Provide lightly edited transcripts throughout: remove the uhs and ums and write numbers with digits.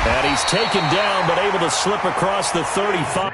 And he's taken down, but able to slip across the 35.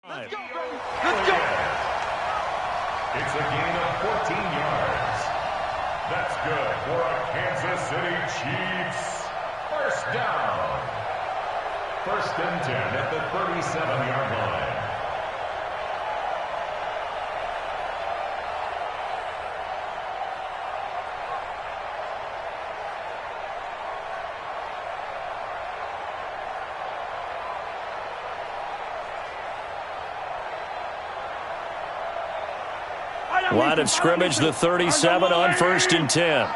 Let's go, baby. Let's go. It's a gain of 14 yards. That's good for a Kansas City Chiefs. First down. First and 10 at the 37-yard line. Line of scrimmage, the 37 on first and 10.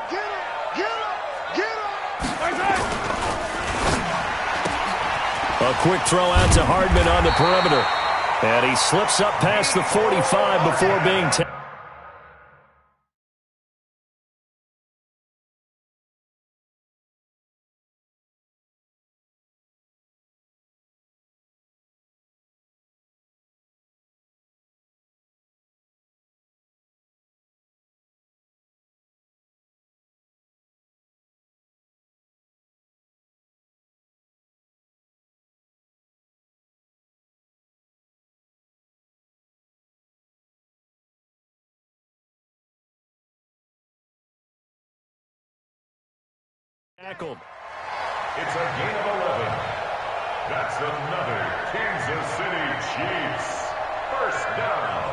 A quick throw out to Hardman on the perimeter. And he slips up past the 45 before being taken. Tackled. It's a gain of 11. That's another Kansas City Chiefs. First down.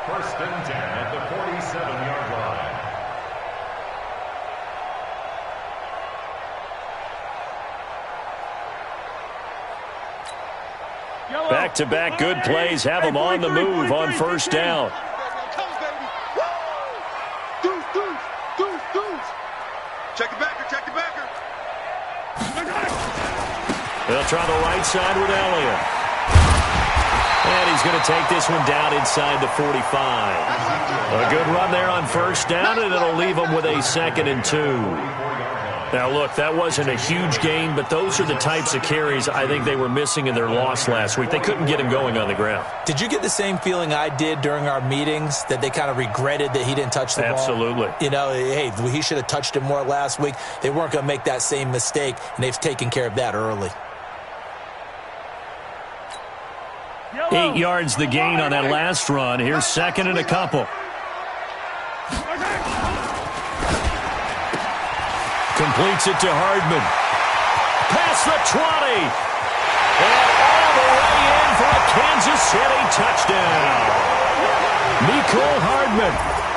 First and 10 at the 47-yard line. Back-to-back good plays have him on the move on first down. Check the backer, check the backer. They'll try the right side with Elliott. And he's going to take this one down inside the 45. A good run there on first down, and it'll leave him with a 2nd and 2. Now, look, that wasn't a huge gain, but those are the types of carries I think they were missing in their loss last week. They couldn't get him going on the ground. Did you get the same feeling I did during our meetings, that they kind of regretted that he didn't touch the ball? Absolutely. You know, hey, he should have touched it more last week. They weren't going to make that same mistake, and they've taken care of that early. 8 yards the gain on that last run. Here's 2nd and a couple. Completes it to Hardman. Past the 20. And all the way in for a Kansas City touchdown. Mecole Hardman,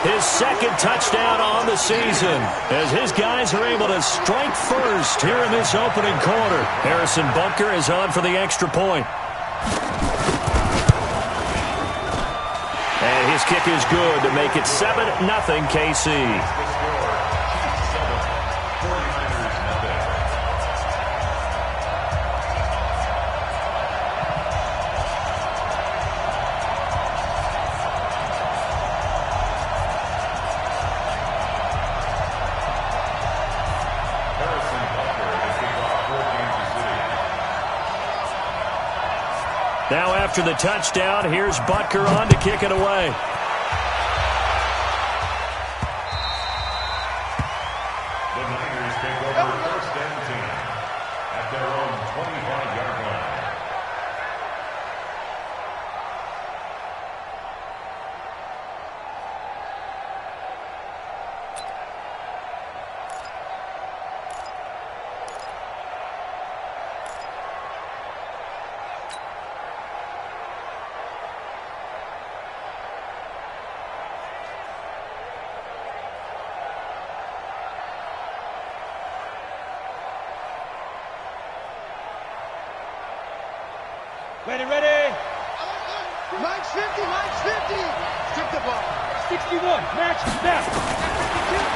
his 2nd touchdown on the season, as his guys are able to strike first here in this opening quarter. Harrison Butker is on for the extra point. And his kick is good to make it 7-0 KC. Now after the touchdown, here's Butker on to kick it away. The Niners take over first and 10 at their own 25-yard line. Ready, ready. Mike's 50, Mike's 50. Strip the ball. 61, match, snap.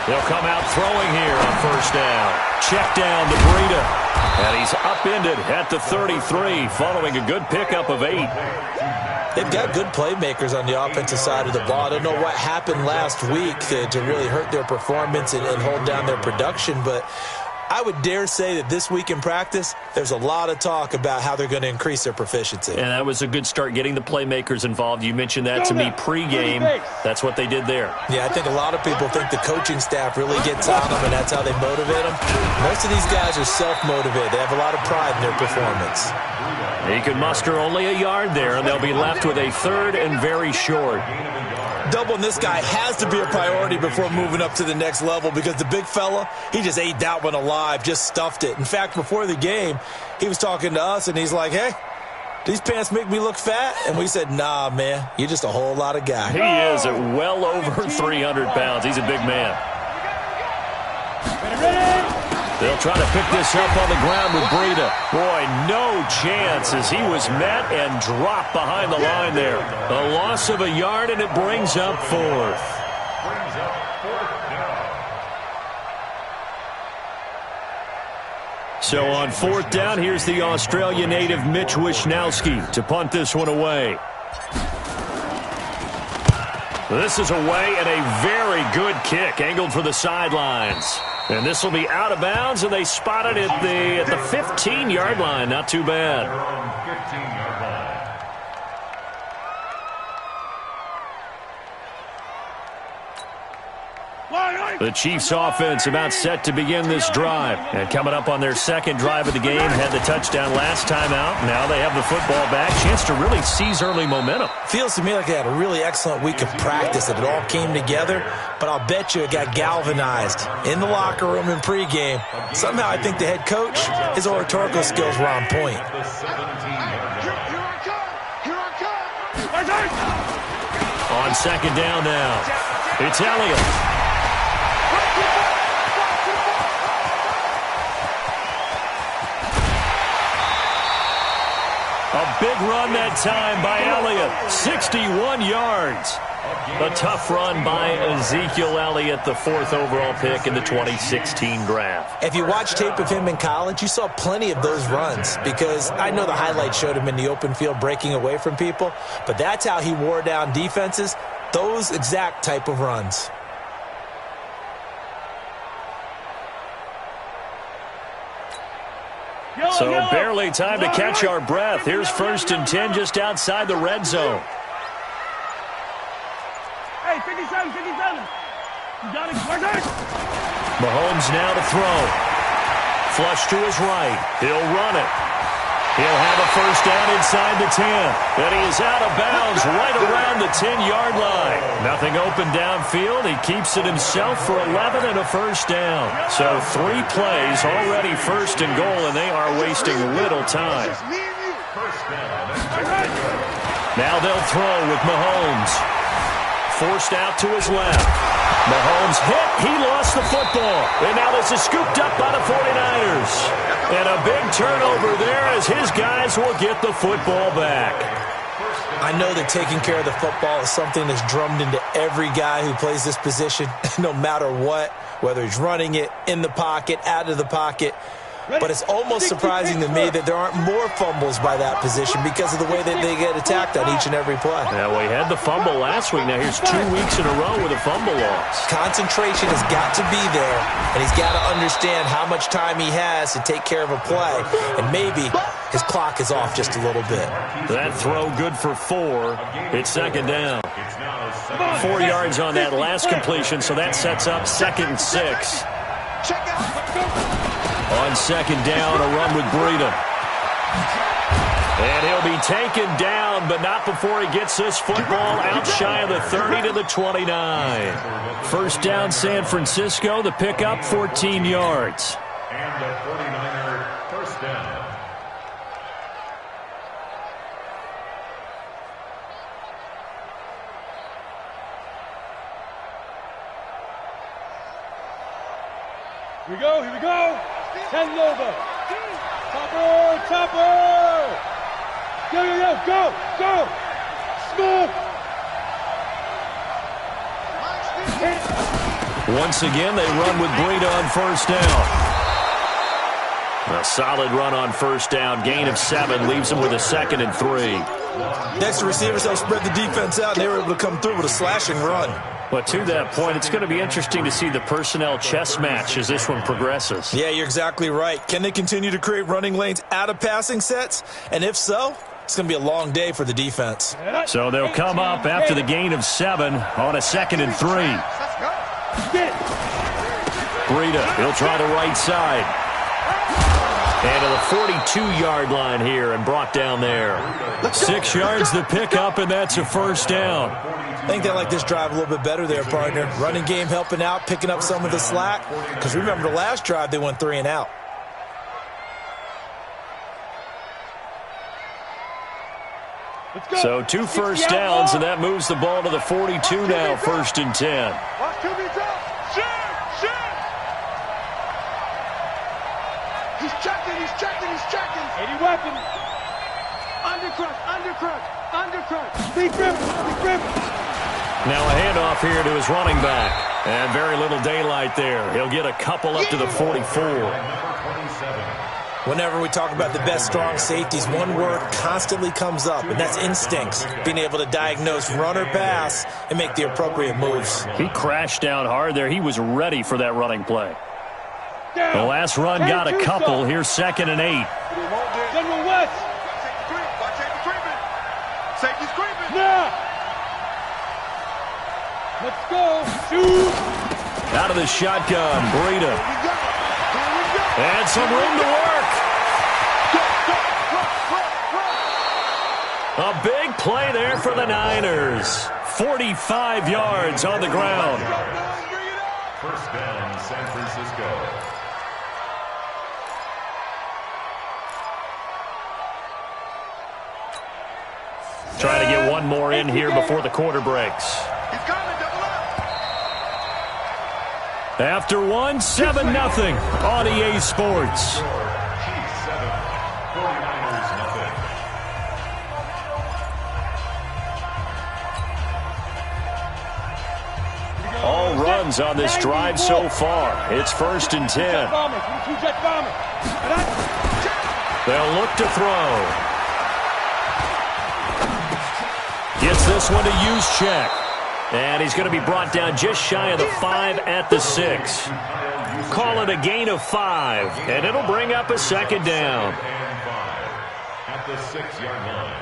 They'll come out throwing here on first down. Check down to Breida. And he's upended at the 33 following a good pickup of 8. They've got good playmakers on the offensive side of the ball. I don't know what happened last week to really hurt their performance and hold down their production, but I would dare say that this week in practice, there's a lot of talk about how they're going to increase their proficiency. And that was a good start, getting the playmakers involved. You mentioned that to me pregame. That's what they did there. Yeah, I think a lot of people think the coaching staff really gets on them, and that's how they motivate them. Most of these guys are self-motivated. They have a lot of pride in their performance. He could muster only a yard there, and they'll be left with a third and very short. Doubling this guy has to be a priority before moving up to the next level, because the big fella, he just ate that one alive, just stuffed it. In fact, before the game, he was talking to us, and he's like, hey, these pants make me look fat? And we said, nah, man, you're just a whole lot of guy. He is at well over 300 pounds. He's a big man. They'll try to pick this up on the ground with Breida. Boy, no chance as he was met and dropped behind the line there. A loss of a yard, and it brings up fourth. So on fourth down, here's the Australia native Mitch Wishnowsky to punt this one away. This is away, and a very good kick angled for the sidelines. And this will be out of bounds, and they spot it at the 15-yard line. Not too bad. 15-yard line. The Chiefs offense about set to begin this drive. And coming up on their second drive of the game, had the touchdown last time out. Now they have the football back. Chance to really seize early momentum. Feels to me like they had a really excellent week of practice, and it all came together. But I'll bet you it got galvanized in the locker room in pregame. Somehow I think the head coach, his oratorical skills were on point. On second down now, it's Elliott. A big run that time by Elliott, 61 yards. A tough run by Ezekiel Elliott, the fourth overall pick in the 2016 draft. If you watch tape of him in college, you saw plenty of those runs, because I know the highlights showed him in the open field breaking away from people, but that's how he wore down defenses, those exact type of runs. So barely time to catch our breath. Here's 1st and 10 just outside the red zone. Hey, 57, 57. You got it. Mahomes now to throw. Flush to his right. He'll run it. He'll have a first down inside the 10. And he is out of bounds right around the 10-yard line. Nothing open downfield. He keeps it himself for 11 and a first down. So 3 plays already 1st and goal, and they are wasting little time. Now they'll throw with Mahomes. Forced out to his left. Mahomes hit. He lost the football. And now this is scooped up by the 49ers. And a big turnover there as his guys will get the football back. I know that taking care of the football is something that's drummed into every guy who plays this position, no matter what, whether he's running it, in the pocket, out of the pocket. But it's almost surprising to me that there aren't more fumbles by that position because of the way that they get attacked on each and every play. Yeah, well, he had the fumble last week. Now here's 2 weeks in a row with a fumble loss. Concentration has got to be there, and he's got to understand how much time he has to take care of a play. And maybe his clock is off just a little bit. That throw good for 4. It's second down. 4 yards on that last completion, so that sets up 2nd and 6. On second down, a run with Breida. And he'll be taken down, but not before he gets this football out shy of the 30 to the 29. First down, San Francisco. The pickup, 14 yards. And the 49er first down. Here we go, here we go. Hand it over. Chopper, chopper. Go, go. Smoke. Once again, they run with Breida on first down. A solid run on first down. Gain of 7 leaves them with a 2nd and 3. Next, the receivers help spread the defense out, and they were able to come through with a slashing run. But to that point, it's going to be interesting to see the personnel chess match as this one progresses. Yeah, you're exactly right. Can they continue to create running lanes out of passing sets? And if so, it's going to be a long day for the defense. So they'll come up after the gain of 7 on a 2nd and 3. Breida, he'll try the right side. And to the 42-yard line here and brought down there. 6 yards the pickup, and that's a first down. I think they like this drive a little bit better there, partner. Running game helping out, picking up some of the slack. Because remember the last drive, they went 3 and out. So 2 first downs, and that moves the ball to the 42 now, 1st and 10. He's checking. 80 weapons. Undercut. Big grip. Now a handoff here to his running back. And very little daylight there. He'll get a couple up to the 44. Whenever we talk about the best strong safeties, one word constantly comes up, and that's instincts. Being able to diagnose run or pass and make the appropriate moves. He crashed down hard there. He was ready for that running play. The last run got a couple. Here's 2nd and 8. General West. Safety's creeping. Now. Let's go. Shoot. Out of the shotgun, Breida. And some room to work. A big play there for the Niners. 45 yards on the ground. First down, San Francisco. Trying to get one more in here before the quarter breaks. He's coming, double up. After 1, 7-0 on EA Sports. Chiefs 7, 49ers nothing. All runs on this drive so far. It's 1st and 10. They'll look to throw. Gets this one to Juszczyk. And he's going to be brought down just shy of the 5 at the 6. Call it a gain of 5, and it'll bring up a 2nd down. And 5 at the 6-yard line.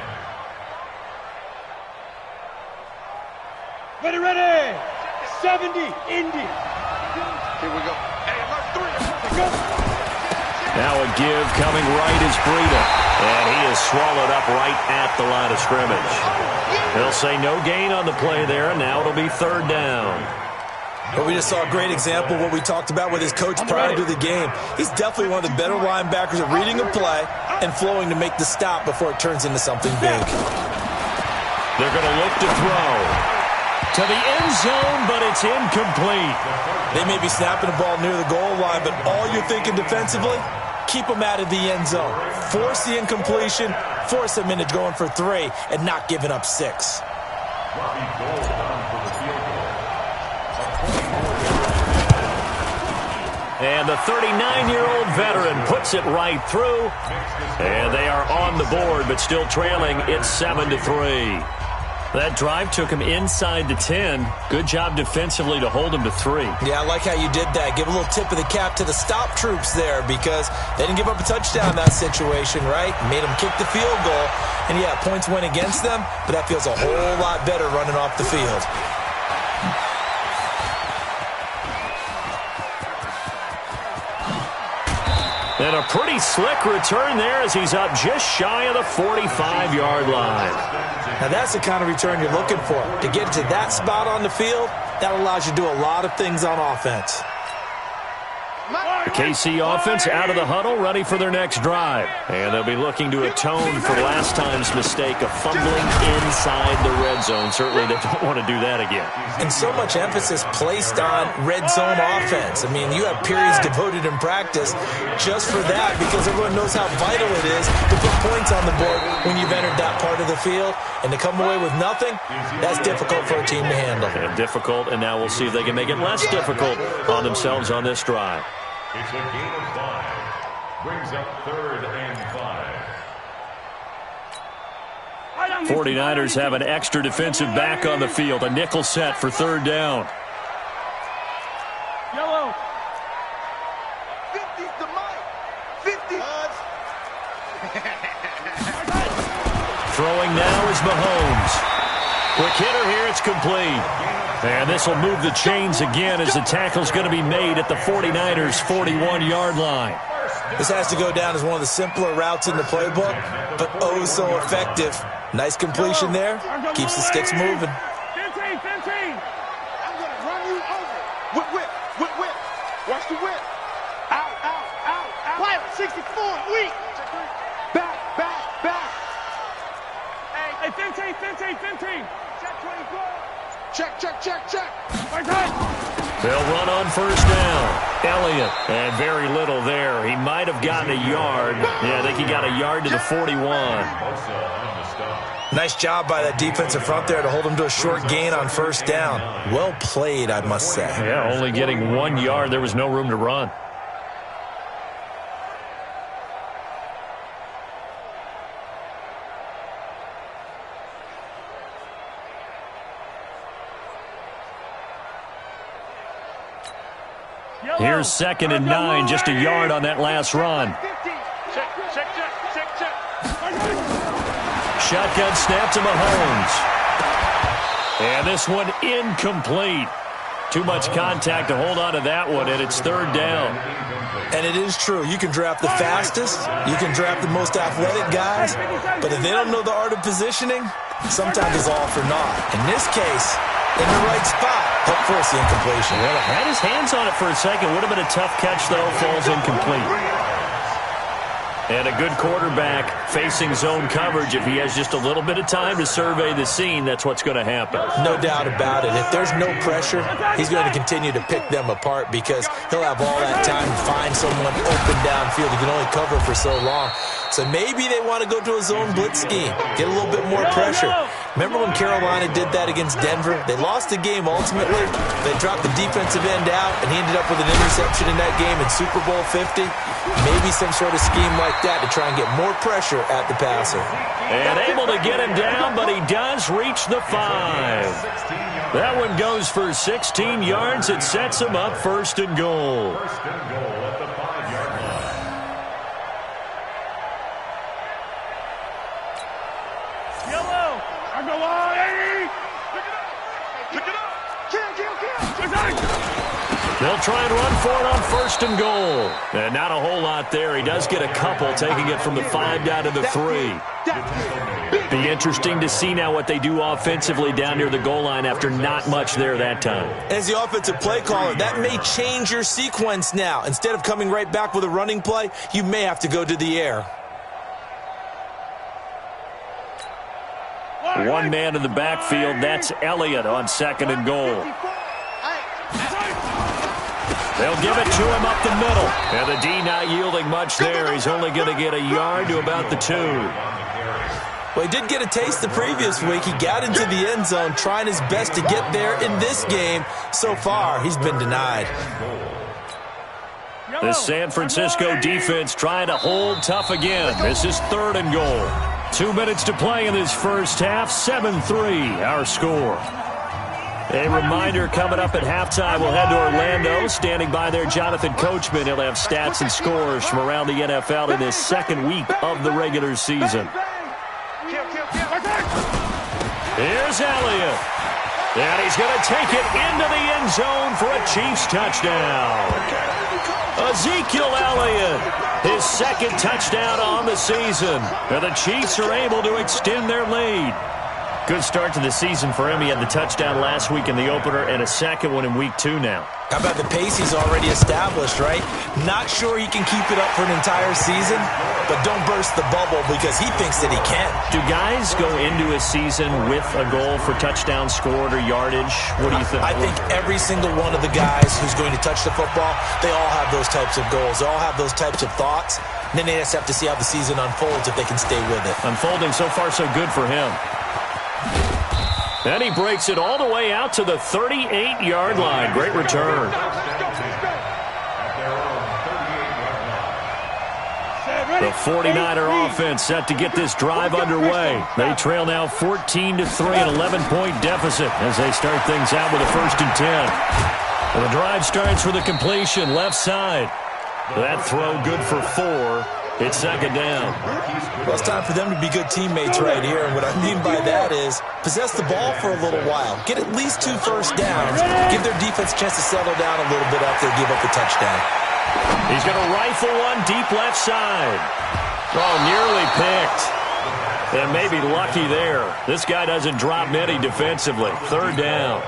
Ready. 70, Indy. Here we go. Hey, alert 3. Now a give coming right is Breida. And he is swallowed up right at the line of scrimmage. They'll say no gain on the play there, and now it'll be 3rd down. But we just saw a great example of what we talked about with his coach prior to the game. He's definitely one of the better linebackers at reading a play and flowing to make the stop before it turns into something big. They're going to look to throw to the end zone, but it's incomplete. They may be snapping the ball near the goal line, but all you're thinking defensively, keep them out of the end zone. Force the incompletion, force them into going for 3, and not giving up 6. And the 39-year-old veteran puts it right through. And they are on the board, but still trailing. It's 7-3. That drive took him inside the 10. Good job defensively to hold him to 3. Yeah, I like how you did that. Give a little tip of the cap to the stop troops there because they didn't give up a touchdown in that situation, right? Made them kick the field goal. And, yeah, points went against them, but that feels a whole lot better running off the field. And a pretty slick return there as he's up just shy of the 45-yard line. Now, that's the kind of return you're looking for. To get to that spot on the field, that allows you to do a lot of things on offense. The KC offense out of the huddle, ready for their next drive. And they'll be looking to atone for last time's mistake of fumbling inside the red zone. Certainly they don't want to do that again. And so much emphasis placed on red zone offense. I mean, you have periods devoted in practice just for that because everyone knows how vital it is to put points on the board when you've entered that part of the field. And to come away with nothing, that's difficult for a team to handle. And difficult, and now we'll see if they can make it less difficult on themselves on this drive. It's a gain of 5. Brings up 3rd and 5. 49ers have an extra defensive back on the field. A nickel set for 3rd down. Yellow. 50's the mic. 50. Throwing now is Mahomes. Quick hitter here, it's complete. And this will move the chains again as the tackle's going to be made at the 49ers' 41-yard line. This has to go down as one of the simpler routes in the playbook, but oh so effective. Nice completion there. Keeps the sticks moving. 15. I'm going to run you over. Whip. Watch the whip. Out. Pilot 64, weak. Back. Hey, 15. Check 24. Check. They'll run on 1st down. Elliott, and very little there. He might have gotten a yard. Yeah, I think he got a yard to the 41. Nice job by that defensive front there to hold him to a short gain on 1st down. Well played, I must say. Yeah, only getting 1 yard. There was no room to run. Here's 2nd and 9, just a yard on that last run. Check. Shotgun snap to Mahomes. And this one incomplete. Too much contact to hold on to that one, and it's 3rd down. And it is true. You can draft the fastest. You can draft the most athletic guys. But if they don't know the art of positioning, sometimes it's all for naught. In this case, in the right spot, he'll force the incompletion. Well, had his hands on it for a second. Would have been a tough catch, though. Falls incomplete. And a good quarterback facing zone coverage. If he has just a little bit of time to survey the scene, that's what's going to happen. No doubt about it. If there's no pressure, he's going to continue to pick them apart because he'll have all that time to find someone open downfield. He can only cover for so long. So maybe they want to go to a zone blitz scheme, get a little bit more pressure. Remember when Carolina did that against Denver? They lost the game ultimately. They dropped the defensive end out, and he ended up with an interception in that game in Super Bowl 50. Maybe some sort of scheme like that to try and get more pressure at the passer. And able to get him down, but he does reach the 5. That one goes for 16 yards. It sets him up 1st and goal. 1st and goal at the 5-yard line. Yellow. I go on, 80. Pick it up. Kill. They'll try and run for it on 1st and goal. And not a whole lot there. He does get a couple, taking it from the 5 down to the 3. Be interesting to see now what they do offensively down near the goal line after not much there that time. As the offensive play caller, that may change your sequence now. Instead of coming right back with a running play, you may have to go to the air. One man in the backfield, that's Elliott on 2nd and goal. They'll give it to him up the middle. And the D not yielding much there. He's only going to get a yard to about the 2. Well, he did get a taste the previous week. He got into the end zone, trying his best to get there in this game. So far, he's been denied. The San Francisco defense trying to hold tough again. This is 3rd and goal. 2 minutes to play in this first half. 7-3, our score. A reminder coming up at halftime, we'll head to Orlando. Standing by there, Jonathan Coachman. He'll have stats and scores from around the NFL in this 2nd week of the regular season. Here's Elliott. And he's going to take it into the end zone for a Chiefs touchdown. Ezekiel Elliott, his 2nd touchdown on the season. And the Chiefs are able to extend their lead. Good start to the season for him. He had the touchdown last week in the opener and a second one in week 2 now. How about the pace he's already established, right? Not sure he can keep it up for an entire season, but don't burst the bubble because he thinks that he can. Do guys go into a season with a goal for touchdown scored or yardage? What do you think? I think every single one of the guys who's going to touch the football, they all have those types of goals. They all have those types of thoughts. And then they just have to see how the season unfolds if they can stay with it. Unfolding so far so good for him. And he breaks it all the way out to the 38-yard line. Great return. The 49er offense set to get this drive underway. They trail now 14-3, an 11-point deficit as they start things out with a 1st and 10. And the drive starts with a completion left side. That throw good for 4. It's 2nd down. Well, it's time for them to be good teammates right here. And what I mean by that is possess the ball for a little while. Get at least 2 first downs. Give their defense a chance to settle down a little bit after they give up the touchdown. He's going to rifle one deep left side. Oh, nearly picked. And maybe lucky there. This guy doesn't drop many defensively. 3rd down.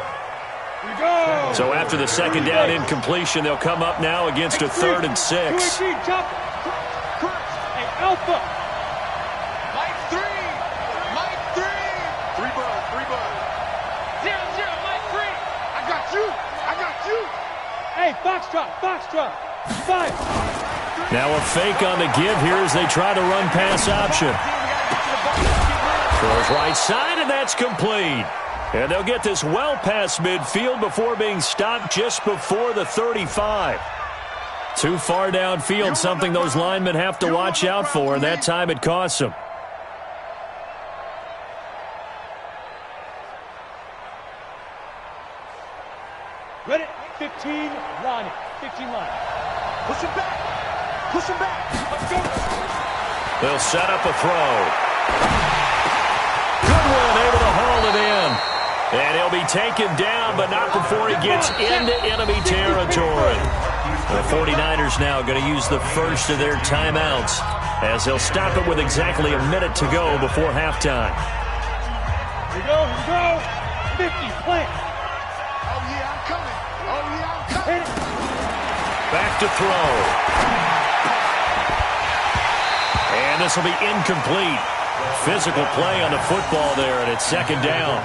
So after the 2nd down incompletion, they'll come up now against a 3rd and 6. Alpha. Mike 3. Mike 3. 3 bud. 0, Mike 3. I got you. Hey, Foxtrot. 5. Now a fake on the give here as they try to run pass option. Throws right side, and that's complete. And they'll get this well past midfield before being stopped just before the 35. Too far downfield, something those linemen have to watch out for, and that time it costs them. Ready? 15 line. Push him back. Let's go. They'll set up a throw. Good one, able to haul it in. And he'll be taken down, but not before he gets into enemy territory. The 49ers now going to use the first of their timeouts as they'll stop it with exactly a minute to go before halftime. Here we go. 50, plant. Oh, yeah, I'm coming. Hit it. Back to throw. And this will be incomplete. Physical play on the football there, and it's 2nd down.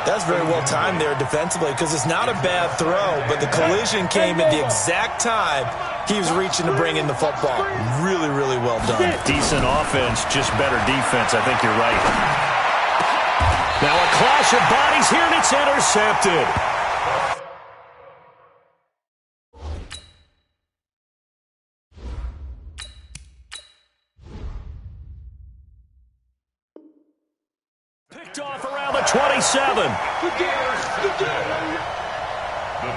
That's very well timed there defensively because it's not a bad throw, but the collision came at the exact time he was reaching to bring in the football. Really, really well done. Decent offense, just better defense. I think you're right. Now a clash of bodies here, and it's intercepted. Picked off around the 27. The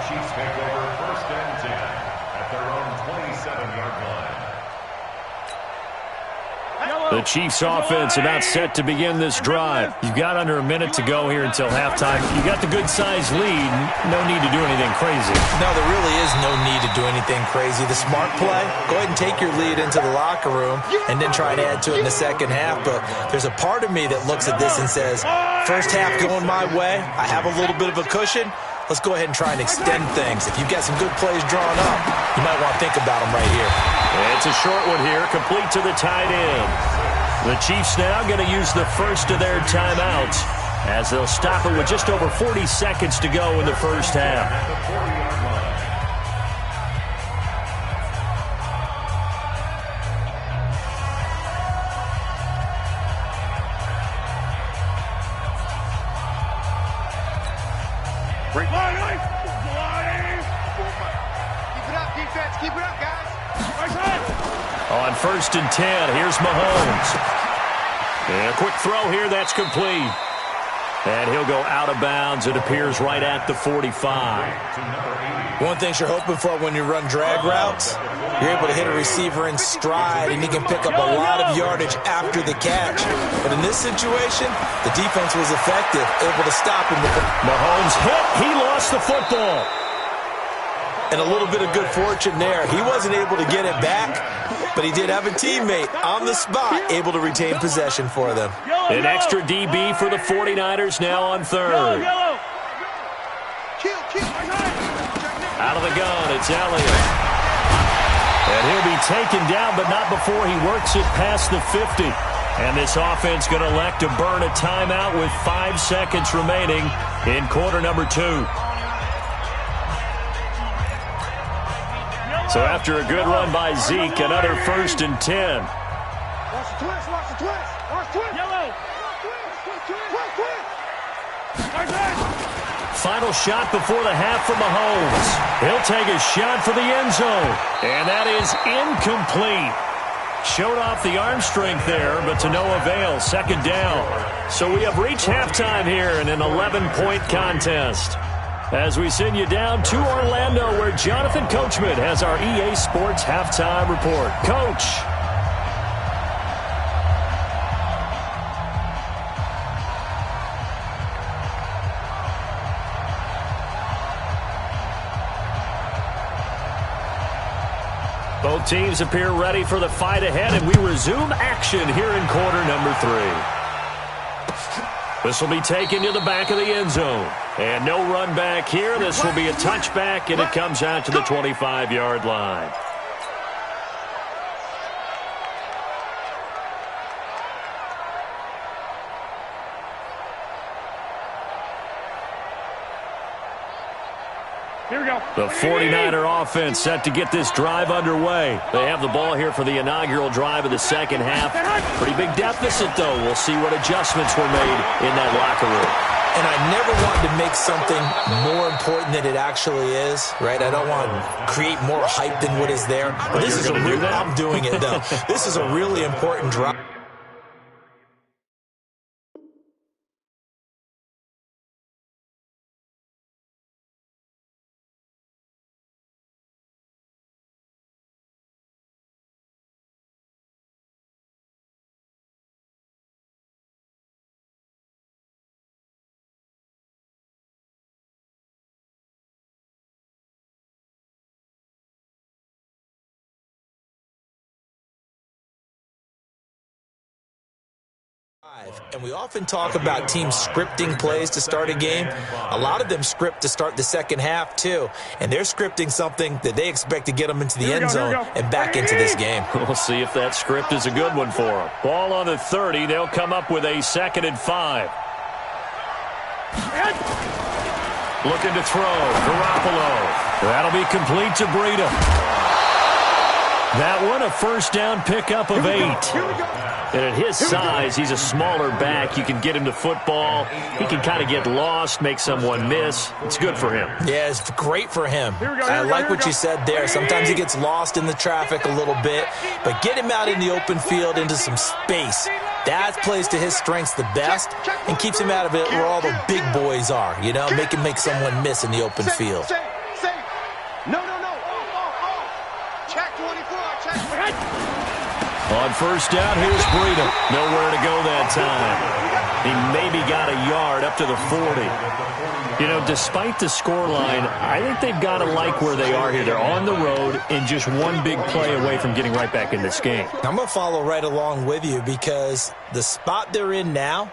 Chiefs take over 1st and 10 at their own 27-yard line. The Chiefs offense about set to begin this drive. You've got under a minute to go here until halftime. You got the good-sized lead. No need to do anything crazy. No, there really is no need to do anything crazy. The smart play, go ahead and take your lead into the locker room and then try and add to it in the 2nd half. But there's a part of me that looks at this and says, first half going my way, I have a little bit of a cushion. Let's go ahead and try and extend things. If you've got some good plays drawn up, you might want to think about them right here. It's a short one here, complete to the tight end. The Chiefs now going to use the first of their timeouts as they'll stop it with just over 40 seconds to go in the first half. Keep it up, guys. On 1st and 10, here's Mahomes. And a quick throw here, that's complete. And he'll go out of bounds. It appears right at the 45. One thing you're hoping for when you run drag routes, you're able to hit a receiver in stride, and he can pick up a lot of yardage after the catch. But in this situation, the defense was effective, able to stop him. Mahomes hit. He lost the football. And a little bit of good fortune there. He wasn't able to get it back, but he did have a teammate on the spot able to retain possession for them. An extra DB for the 49ers now on third. Out of the gun, it's Elliott. And he'll be taken down, but not before he works it past the 50. And this offense going to elect to burn a timeout with 5 seconds remaining in quarter number 2. So after a good run by Zeke, another 1st and 10. Watch the twist, watch the twist. Watch twist. Yellow. Final shot before the half from Mahomes. He'll take a shot for the end zone. And that is incomplete. Showed off the arm strength there, but to no avail. Second down. So we have reached halftime here in an 11-point contest. As we send you down to Orlando, where Jonathan Coachman has our EA Sports halftime report. Coach. Both teams appear ready for the fight ahead, and we resume action here in quarter number 3. This will be taken to the back of the end zone. And no run back here. This will be a touchback, and it comes out to the 25-yard line. Here we go. The 49er offense set to get this drive underway. They have the ball here for the inaugural drive of the second half. Pretty big deficit, though. We'll see what adjustments were made in that locker room. And I never wanted to make something more important than it actually is, right? I don't want to create more hype than what is there. But this is a real, I'm doing it, though. This is a really important drive. And we often talk about teams scripting plays to start a game. A lot of them script to start the second half, too. And they're scripting something that they expect to get them into the end zone and back into this game. We'll see if that script is a good one for them. Ball on the 30. They'll come up with a 2nd and 5. Looking to throw. Garoppolo. That'll be complete to Breida. That one, a first down pickup of 8. And at his size, he's a smaller back. You can get him to football. He can kind of get lost, make someone miss. It's good for him. Yeah, it's great for him. I like what you said there. Sometimes he gets lost in the traffic a little bit, but get him out in the open field into some space. That plays to his strengths the best and keeps him out of it where all the big boys are, you know, make him make someone miss in the open field. On first down, here's Breida. Nowhere to go that time. He maybe got a yard up to the 40. You know, despite the scoreline, I think they've got to like where they are here. They're on the road and just one big play away from getting right back in this game. I'm going to follow right along with you because the spot they're in now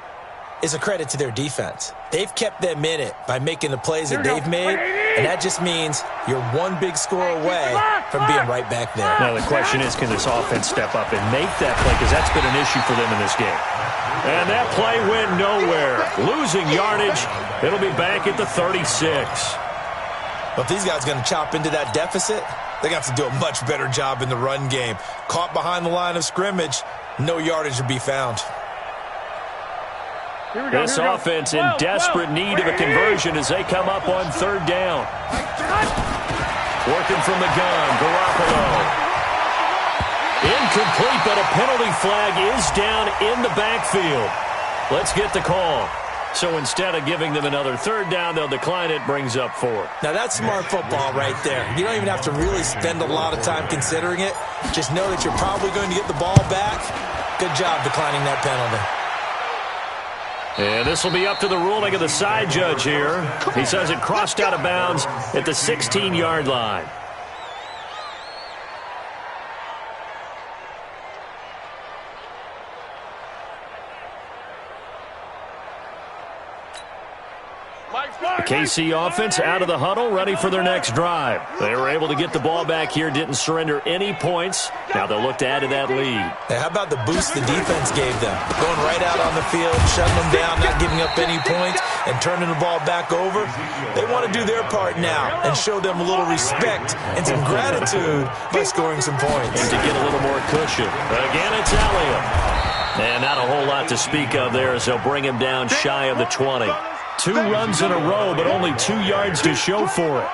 is a credit to their defense. They've kept them in it by making the plays that they've made, and that just means you're one big score away from being right back there. Now, the question is, can this offense step up and make that play? Because that's been an issue for them in this game. And that play went nowhere. Losing yardage. It'll be back at the 36. But if these guys are going to chop into that deficit, they got to do a much better job in the run game. Caught behind the line of scrimmage, no yardage to be found. This offense in desperate need of a conversion as they come up on third down. Working from the gun, Garoppolo. Incomplete, but a penalty flag is down in the backfield. Let's get the call. So instead of giving them another third down, they'll decline it, brings up 4. Now that's smart football right there. You don't even have to really spend a lot of time considering it. Just know that you're probably going to get the ball back. Good job declining that penalty. And this will be up to the ruling of the side judge here. He says it crossed out of bounds at the 16-yard line. The KC offense out of the huddle, ready for their next drive. They were able to get the ball back here, didn't surrender any points. Now they'll look to add to that lead. Hey, how about the boost the defense gave them? Going right out on the field, shutting them down, not giving up any points, and turning the ball back over. They want to do their part now and show them a little respect and some gratitude by scoring some points. And to get a little more cushion. Again, it's Elliott. And not a whole lot to speak of there as they'll bring him down shy of the 20. 2 runs in a row, but only 2 yards to show for it.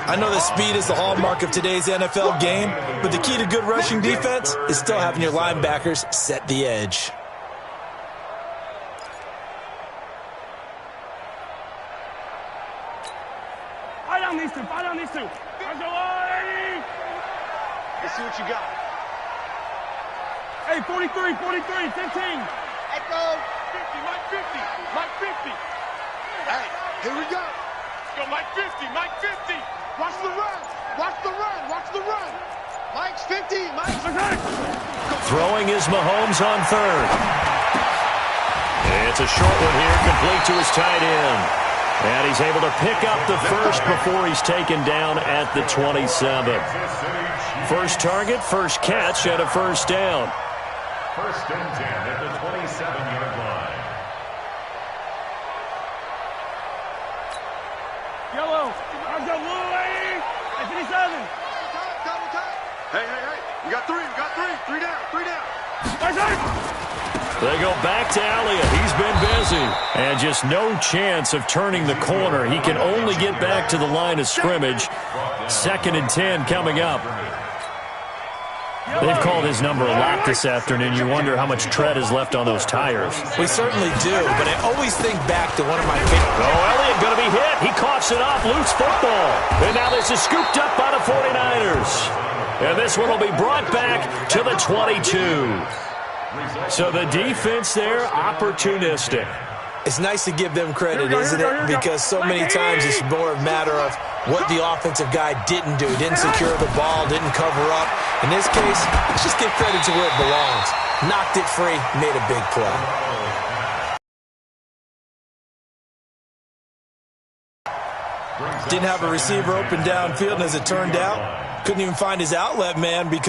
I know that speed is the hallmark of today's NFL game, but the key to good rushing defense is still having your linebackers set the edge. Fight on these two. Fight on these two. Let's see what you got. Hey, 43, 43, 15. Echo. 50, Mike 50. Mike 50. Hey, here we go. Let's go, Mike 50, Mike 50. Watch the run. Watch the run. Watch the run. Mike's 50. Mike's 50. Throwing is Mahomes on third. It's a short one here, complete to his tight end. And he's able to pick up the first before he's taken down at the 27. First target, first catch, and a first down. First and 10 at the 27-yard line. Yellow. I've got little lady. At 57. Double time. Hey. We got 3. We got 3. 3 down. 3 down. They go back to Elliott. He's been busy. And just no chance of turning the corner. He can only get back to the line of scrimmage. 2nd and 10 coming up. They've called his number a lot this afternoon. You wonder how much tread is left on those tires. We certainly do, but I always think back to one of my favorite. Oh, Elliott going to be hit. He coughs it up. Loose football. And now this is scooped up by the 49ers. And this one will be brought back to the 22. So the defense there, opportunistic. It's nice to give them credit, isn't it? Because so many times it's more a matter of what the offensive guy didn't do. Didn't secure the ball, didn't cover up. In this case, let's just give credit to where it belongs. Knocked it free, made a big play. Didn't have a receiver open downfield, and as it turned out, couldn't even find his outlet man because